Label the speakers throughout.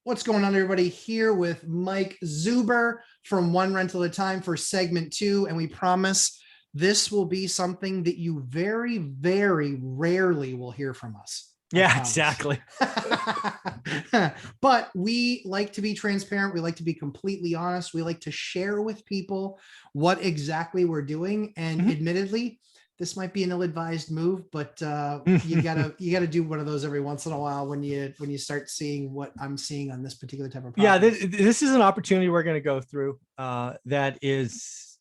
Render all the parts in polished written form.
Speaker 1: What's going on, everybody? Here with Mike Zuber from One Rental at a Time for segment 2. And we promise this will be something that you very, very rarely will hear from us.
Speaker 2: Yeah, exactly.
Speaker 1: But we like to be transparent. We like to be completely honest. We like to share with people what exactly we're doing. And admittedly, this might be an ill-advised move, but you gotta do one of those every once in a while when you start seeing what I'm seeing on this particular type of property.
Speaker 2: Yeah, this is an opportunity we're going to go through that is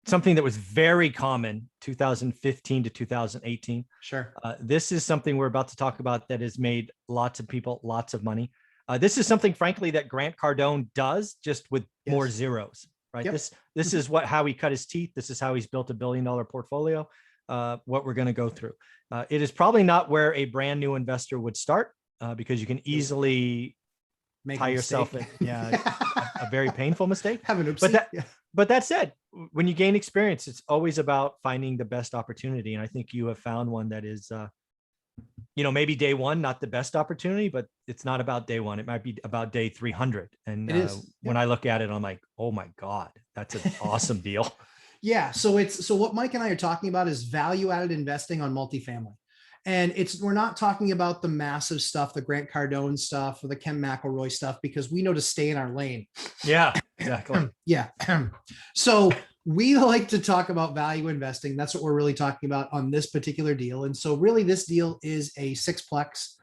Speaker 2: something that was very common 2015 to 2018.
Speaker 1: Sure.
Speaker 2: This is something we're about to talk about that has made lots of people lots of money. This is something, frankly, that Grant Cardone does, just with more zeros, right?
Speaker 1: Yep.
Speaker 2: This is how he cut his teeth. This is how he's built $1 billion portfolio. What we're going to go through. It is probably not where a brand new investor would start because you can easily tie yourself in. Yeah, a very painful mistake. But that said, when you gain experience, it's always about finding the best opportunity. And I think you have found one that is, maybe day one, not the best opportunity, but it's not about day one. It might be about day 300. And when I look at it, I'm like, oh my God, that's an awesome deal.
Speaker 1: Yeah. So what Mike and I are talking about is value-added investing on multifamily. And we're not talking about the massive stuff, the Grant Cardone stuff or the Ken McElroy stuff, because we know to stay in our lane.
Speaker 2: Yeah, exactly.
Speaker 1: Yeah. So we like to talk about value investing. That's what we're really talking about on this particular deal. And so really this deal is a sixplex.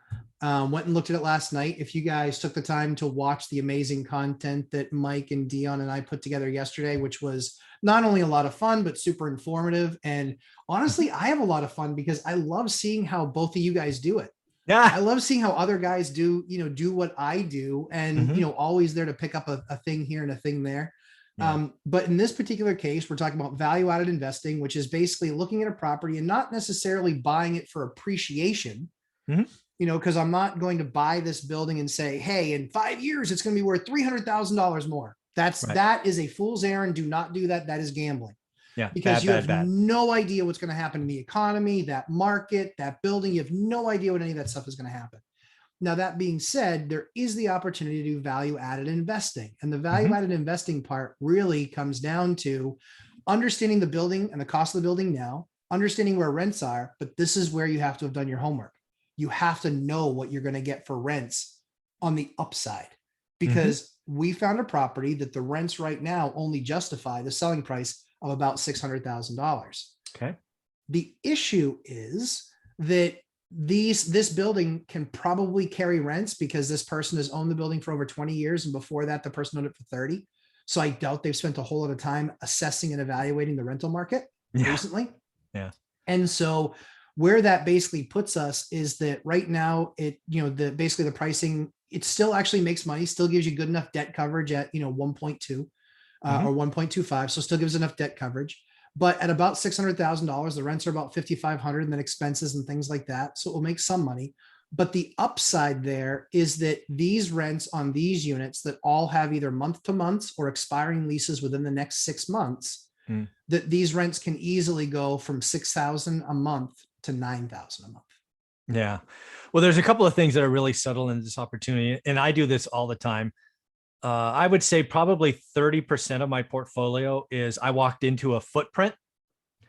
Speaker 1: Went and looked at it last night. If you guys took the time to watch the amazing content that Mike and Dion and I put together yesterday, which was not only a lot of fun, but super informative. And honestly, I have a lot of fun because I love seeing how both of you guys do it.
Speaker 2: Yeah.
Speaker 1: I love seeing how other guys do what I do, and, always there to pick up a thing here and a thing there. Yeah. But in this particular case, we're talking about value-added investing, which is basically looking at a property and not necessarily buying it for appreciation. Because I'm not going to buy this building and say, hey, in 5 years, it's going to be worth $300,000 more. That is a fool's errand. Do not do that. That is gambling.
Speaker 2: Yeah.
Speaker 1: Because you have no idea what's going to happen in the economy, that market, that building. You have no idea what any of that stuff is going to happen. Now, that being said, there is the opportunity to do value-added investing. And the value-added investing part really comes down to understanding the building and the cost of the building now, understanding where rents are, but this is where you have to have done your homework. You have to know what you're going to get for rents on the upside, because we found a property that the rents right now only justify the selling price of about $600,000.
Speaker 2: Okay.
Speaker 1: The issue is that this building can probably carry rents because this person has owned the building for over 20 years. And before that, the person owned it for 30. So I doubt they've spent a whole lot of time assessing and evaluating the rental market recently.
Speaker 2: Yeah.
Speaker 1: And so where that basically puts us is that right now basically the pricing, it still actually makes money, still gives you good enough debt coverage at 1.2 or 1.25. So still gives enough debt coverage, but at about $600,000, the rents are about $5,500 and then expenses and things like that. So it will make some money. But the upside there is that these rents on these units that all have either month to months or expiring leases within the next 6 months, that these rents can easily go from $6,000 a month to $9,000 a month.
Speaker 2: Yeah. Well, there's a couple of things that are really subtle in this opportunity. And I do this all the time. I would say probably 30% of my portfolio is I walked into a footprint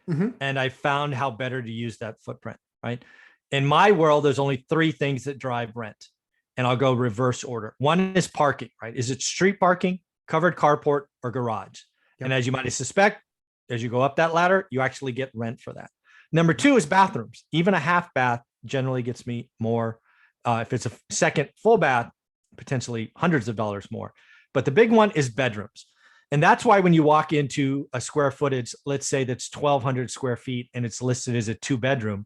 Speaker 2: and I found how better to use that footprint, right? In my world, there's only 3 things that drive rent, and I'll go reverse order. One is parking, right? Is it street parking, covered carport, or garage? Yep. And as you might suspect, as you go up that ladder, you actually get rent for that. Number 2 is bathrooms. Even a half bath generally gets me more. If it's a second full bath, potentially hundreds of dollars more. But the big one is bedrooms. And that's why when you walk into a square footage, let's say that's 1,200 square feet and it's listed as a 2-bedroom,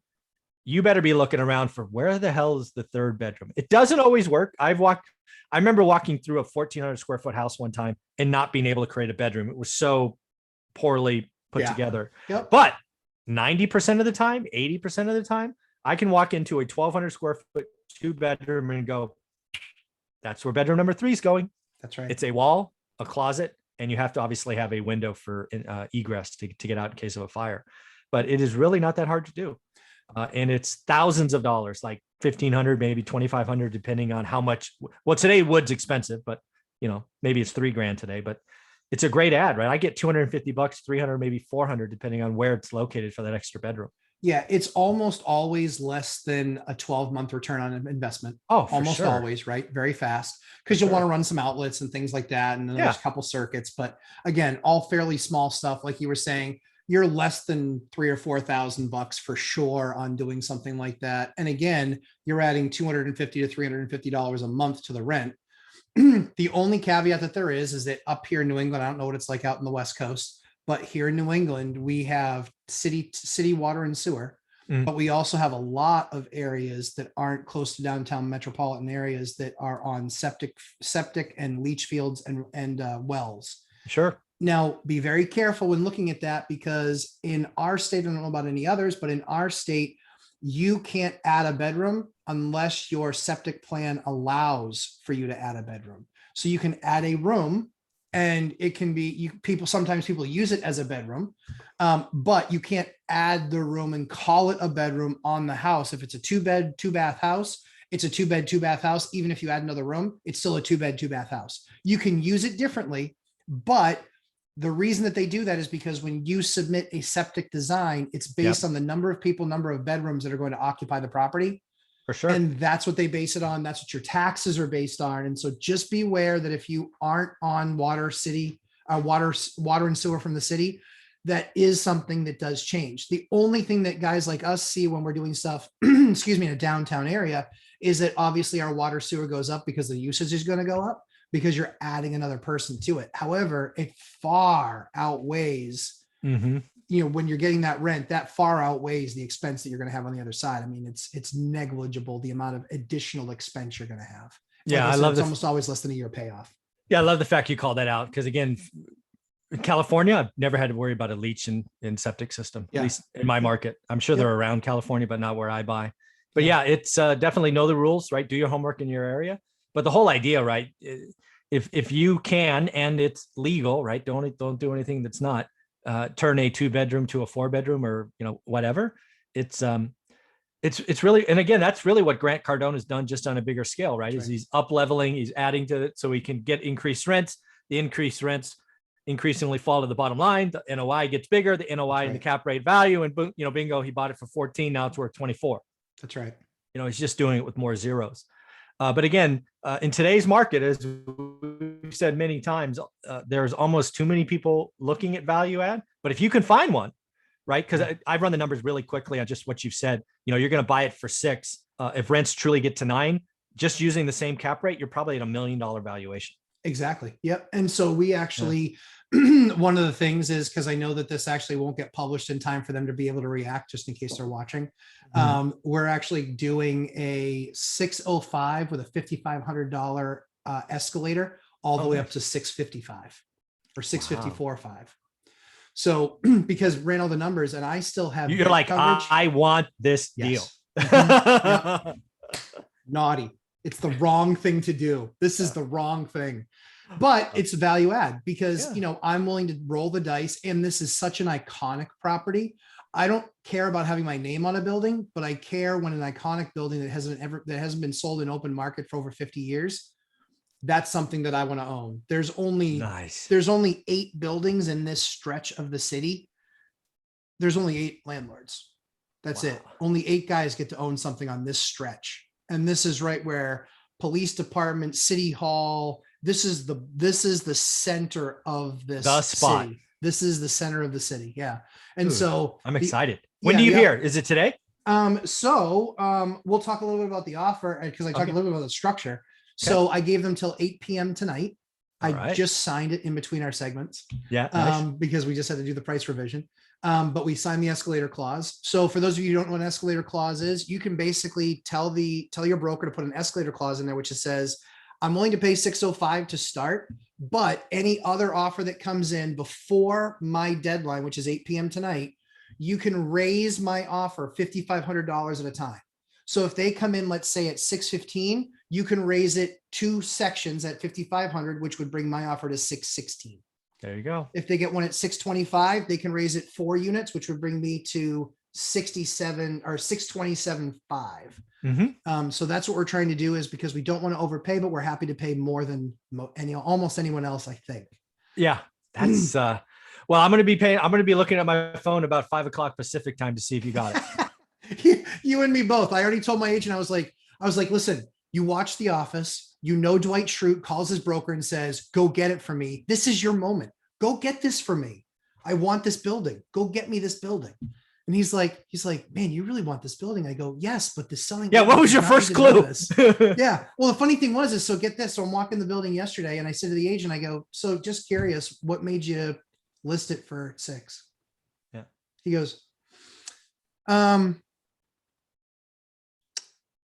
Speaker 2: you better be looking around for where the hell is the 3rd bedroom. It doesn't always work. I remember walking through a 1,400 square foot house one time and not being able to create a bedroom. It was so poorly put together. Yep. But 90% of the time, 80% of the time, I can walk into a 1,200 square foot 2-bedroom and go, that's where bedroom number 3 is going.
Speaker 1: That's right.
Speaker 2: It's a wall, a closet, and you have to obviously have a window for egress to get out in case of a fire. But it is really not that hard to do. And it's thousands of dollars, like 1,500, maybe 2,500, depending on how much. Well, today wood's expensive, but maybe it's $3,000 today, but it's a great ad, right? I get $250, 300, maybe 400, depending on where it's located for that extra bedroom.
Speaker 1: Yeah, it's almost always less than a 12-month return on investment.
Speaker 2: Oh, for
Speaker 1: Almost
Speaker 2: sure.
Speaker 1: always, right? Very fast, because you'll want to run some outlets and things like that. And then there's a couple circuits, but again, all fairly small stuff. Like you were saying, you're less than $3,000 or $4,000 for sure on doing something like that. And again, you're adding $250 to $350 a month to the rent. The only caveat that there is that up here in New England, I don't know what it's like out in the West Coast, but here in New England, we have city water and sewer, but we also have a lot of areas that aren't close to downtown metropolitan areas that are on septic and leach fields and wells.
Speaker 2: Sure.
Speaker 1: Now, be very careful when looking at that, because in our state, I don't know about any others, but in our state, you can't add a bedroom unless your septic plan allows for you to add a bedroom. So you can add a room, and it can be sometimes people use it as a bedroom, but you can't add the room and call it a bedroom on the house. If it's a 2-bed, 2-bath house, it's a 2-bed, 2-bath house. Even if you add another room, it's still a 2-bed, 2-bath house. You can use it differently, but the reason that they do that is because when you submit a septic design, it's based on the number of people, number of bedrooms that are going to occupy the property.
Speaker 2: For sure.
Speaker 1: And that's what they base it on. That's what your taxes are based on. And so just beware that if you aren't on water and sewer from the city, that is something that does change. The only thing that guys like us see when we're doing stuff, in a downtown area, is that obviously our water sewer goes up because the usage is going to go up, because you're adding another person to it. However, it far outweighs, when you're getting that rent, that far outweighs the expense that you're going to have on the other side. I mean, it's negligible, the amount of additional expense you're going to have.
Speaker 2: Yeah,
Speaker 1: I love it's almost always less than a year payoff.
Speaker 2: Yeah, I love the fact you called that out, because again, in California, I've never had to worry about a leach in septic system, at least in my market. I'm sure they're around California, but not where I buy. But it's definitely know the rules, right? Do your homework in your area. But the whole idea, right? If you can, and it's legal, right? Don't do anything that's not, turn a 2-bedroom to a 4-bedroom, or whatever. It's really, and again, that's really what Grant Cardone has done, just on a bigger scale, right? Is he's up leveling, he's adding to it so he can get increased rents. The increased rents increasingly fall to the bottom line. The NOI gets bigger, the NOI and the cap rate value, and bingo, he bought it for 14. Now it's worth 24.
Speaker 1: That's right.
Speaker 2: He's just doing it with more zeros. But again, in today's market, as we've said many times, there's almost too many people looking at value add. But if you can find one, right? Because I run the numbers really quickly on just what you've said. You're going to buy it for 6. If rents truly get to 9, just using the same cap rate, you're probably at $1 million valuation.
Speaker 1: Exactly. Yep. And so we actually, one of the things is, because I know that this actually won't get published in time for them to be able to react, just in case they're watching. We're actually doing a 605 with a $5,500 escalator all the way up to 655 or 654.5. So because ran all the numbers, and I still have,
Speaker 2: you're like, coverage. I want this deal.
Speaker 1: Naughty. It's the wrong thing to do. This is the wrong thing, but it's value add, because, I'm willing to roll the dice. And this is such an iconic property. I don't care about having my name on a building, but I care when an iconic building that hasn't been sold in open market for over 50 years. That's something that I want to own. There's only 8 buildings in this stretch of the city. There's only 8 landlords. That's it. Only 8 guys get to own something on this stretch. And this is right where police department, city hall, this is the center of this
Speaker 2: spot.
Speaker 1: City. This is the center of the city. Yeah. And so
Speaker 2: I'm excited. When do you hear? Is it today?
Speaker 1: We'll talk a little bit about the offer, because I talked a little bit about the structure. So I gave them till 8 p.m. tonight. I just signed it in between our segments. Yeah. Nice. Because we just had to do the price revision. But we signed the escalator clause. So for those of you who don't know what an escalator clause is, you can basically tell your broker to put an escalator clause in there, which says, I'm willing to pay 605 to start, but any other offer that comes in before my deadline, which is 8 p.m. tonight, you can raise my offer $5,500 at a time. So if they come in, let's say at 615, you can raise it 2 sections at 5,500, which would bring my offer to 616.
Speaker 2: There you go.
Speaker 1: If they get one at 625, they can raise it 4 units, which would bring me to 667 or 627.5.
Speaker 2: Mm-hmm.
Speaker 1: So that's what we're trying to do, is because we don't want to overpay, but we're happy to pay more than almost anyone else, I think.
Speaker 2: Yeah, that's well, I'm going to be looking at my phone about 5 o'clock Pacific time to see if you got
Speaker 1: it. You and me both. I already told my agent, I was like, listen, you watch The Office, you know, Dwight Schrute calls his broker and says, go get it for me. This is your moment. Go get this for me. I want this building. Go get me this building. And he's like, man, you really want this building? I go, yes, but the selling.
Speaker 2: Yeah. What was your first clue?
Speaker 1: Yeah. Well, the funny thing was, so get this. So I'm walking the building yesterday and I said to the agent, I go, so just curious, what made you list it for 6?
Speaker 2: Yeah.
Speaker 1: He goes, we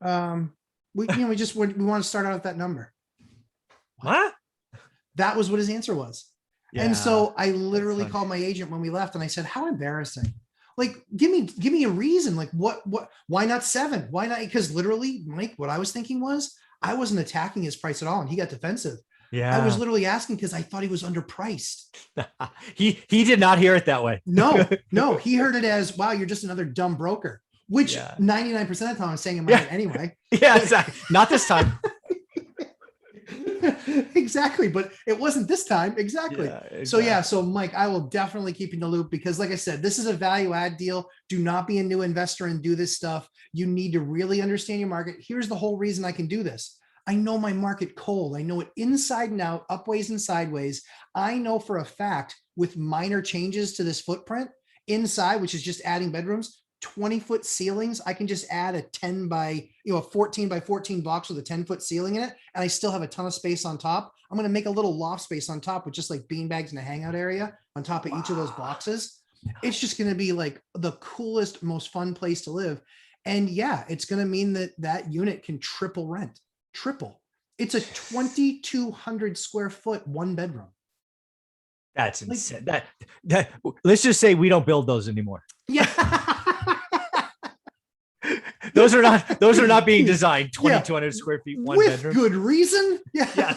Speaker 1: want to start out at that number.
Speaker 2: What?
Speaker 1: That was what his answer was. Yeah, and so I literally called my agent when we left and I said, how embarrassing. Like, give me a reason. Like why not 7? Why not? Because literally, Mike, what I was thinking was, I wasn't attacking his price at all. And he got defensive.
Speaker 2: Yeah.
Speaker 1: I was literally asking because I thought he was underpriced.
Speaker 2: He did not hear it that way.
Speaker 1: No, he heard it as, wow, you're just another dumb broker, which 99% of the time I'm saying in my head anyway.
Speaker 2: Yeah, exactly. Not this time.
Speaker 1: Exactly, but it wasn't this time. Exactly. So Mike, I will definitely keep you in the loop, because like I said, this is a value add deal. Do not be a new investor and do this stuff. You need to really understand your market. Here's the whole reason I can do this. I know my market cold. I know it inside and out, upways and sideways. I know for a fact, with minor changes to this footprint inside, which is just adding bedrooms, 20-foot ceilings, I can just add a 10 by, a 14 by 14 box with a 10-foot ceiling in it. And I still have a ton of space on top. I'm going to make a little loft space on top with just like bean bags and a hangout area on top of each of those boxes. It's just going to be like the coolest, most fun place to live. And yeah, it's going to mean that unit can triple rent. Triple. It's a 2,200 square foot 1-bedroom.
Speaker 2: That's insane. That let's just say we don't build those anymore.
Speaker 1: Yeah.
Speaker 2: Those are not being designed 2,200 square feet, 1
Speaker 1: with
Speaker 2: bedroom.
Speaker 1: Good reason. Yeah.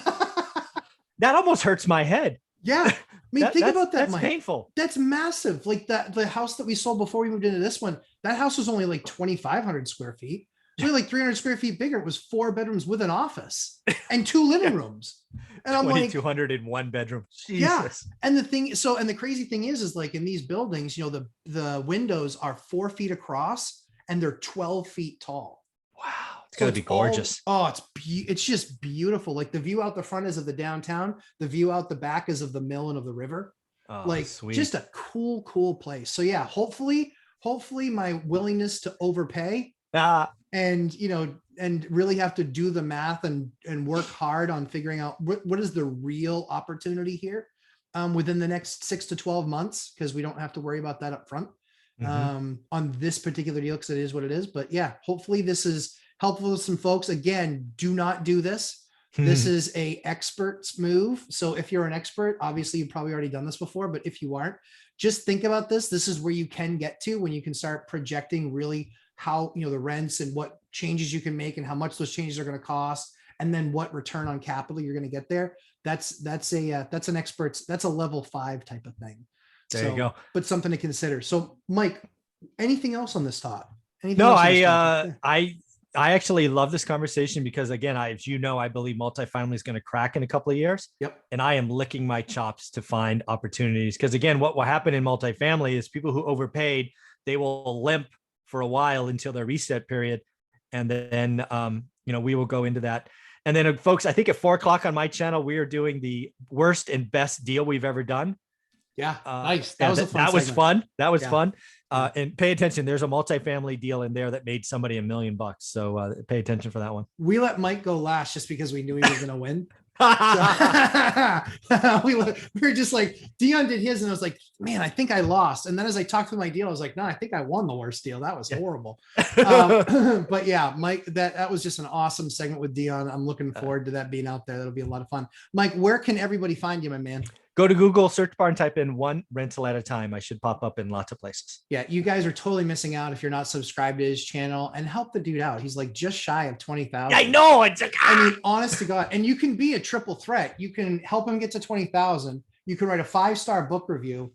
Speaker 2: That almost hurts my head.
Speaker 1: Yeah. I mean, think about that.
Speaker 2: That's
Speaker 1: Mike.
Speaker 2: painful.
Speaker 1: That's massive. Like the house that we sold before we moved into this one, that house was only like 2,500 square feet. It's really like 300 square feet bigger. It was 4 bedrooms with an office and 2 living rooms. And I'm like,
Speaker 2: 2,200 in 1 bedroom. Jesus.
Speaker 1: Yeah. And the crazy thing is like in these buildings, the windows are 4 feet across and they're 12 feet tall.
Speaker 2: Wow. It's gotta be gorgeous.
Speaker 1: It's just beautiful. Like the view out the front is of the downtown. The view out the back is of the mill and of the river.
Speaker 2: Sweet.
Speaker 1: Just a cool place. So yeah, hopefully my willingness to overpay and really have to do the math and work hard on figuring out what is the real opportunity here within the next 6 to 12 months, because we don't have to worry about that up front on this particular deal, because it is what it is. But yeah, hopefully this is helpful to some folks. Again, do not do this. This is a expert's move. So if you're an expert, obviously you've probably already done this before, but if you aren't, just think about this. This is where you can get to when you can start projecting really how, the rents and what changes you can make and how much those changes are going to cost, and then what return on capital you're going to get there. That's a level 5 type of thing.
Speaker 2: There you go.
Speaker 1: But something to consider. So Mike, anything else on this thought?
Speaker 2: I actually love this conversation because, again, I believe multifamily is going to crack in a couple of years.
Speaker 1: Yep.
Speaker 2: And I am licking my chops to find opportunities, because again, what will happen in multifamily is people who overpaid, they will limp for a while until their reset period. And then, we will go into that. And then folks, I think at 4:00 on my channel, we are doing the worst and best deal we've ever done.
Speaker 1: Yeah. Nice. That was
Speaker 2: fun. That was fun. And pay attention. There's a multifamily deal in there that made somebody $1 million. So pay attention for that one.
Speaker 1: We let Mike go last just because we knew he was going to win. We were just like, Dion did his and I was like, man, I think I lost. And then as I talked through my deal, I was like, no, I think I won the worst deal. That was horrible. But yeah, Mike, that was just an awesome segment with Dion. I'm looking forward to that being out there. That'll be a lot of fun. Mike, where can everybody find you, my man?
Speaker 2: Go to Google search bar and type in One Rental at a Time. I should pop up in lots of places.
Speaker 1: Yeah, you guys are totally missing out if you're not subscribed to his channel, and help the dude out. He's like just shy of 20,000.
Speaker 2: I know.
Speaker 1: I mean, honest to God. And you can be a triple threat. You can help him get to 20,000. You can write a 5-star book review,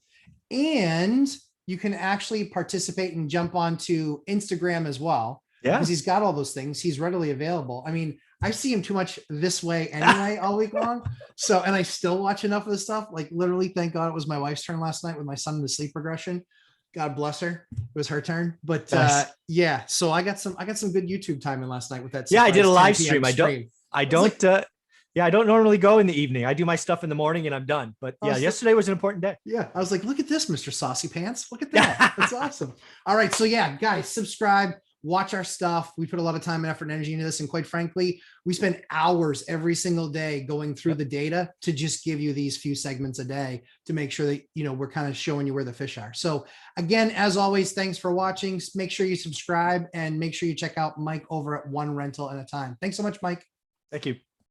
Speaker 1: and you can actually participate and jump onto Instagram as well.
Speaker 2: Yeah.
Speaker 1: Because he's got all those things. He's readily available. I mean, I see him too much this way anyway all week long. So, and I still watch enough of the stuff. Like literally, thank God it was my wife's turn last night with my son in the sleep regression. God bless her. It was her turn. But
Speaker 2: Nice.
Speaker 1: yeah, so I got some good YouTube time in last night with that.
Speaker 2: Yeah, I did a
Speaker 1: surprise
Speaker 2: live
Speaker 1: 10
Speaker 2: stream.
Speaker 1: p.m.
Speaker 2: I don't yeah, I don't normally go in the evening. I do my stuff in the morning and I'm done. But yeah, yesterday was an important day.
Speaker 1: Yeah, I was like, look at this, Mr. Saucy Pants. Look at that. That's awesome. All right. So yeah, guys, subscribe, watch our stuff. We put a lot of time and effort and energy into this. And quite frankly, we spend hours every single day going through the data to just give you these few segments a day to make sure that, you know, we're kind of showing you where the fish are. So again, as always, thanks for watching. Make sure you subscribe and make sure you check out Mike over at One Rental at a Time. Thanks so much, Mike.
Speaker 2: Thank you.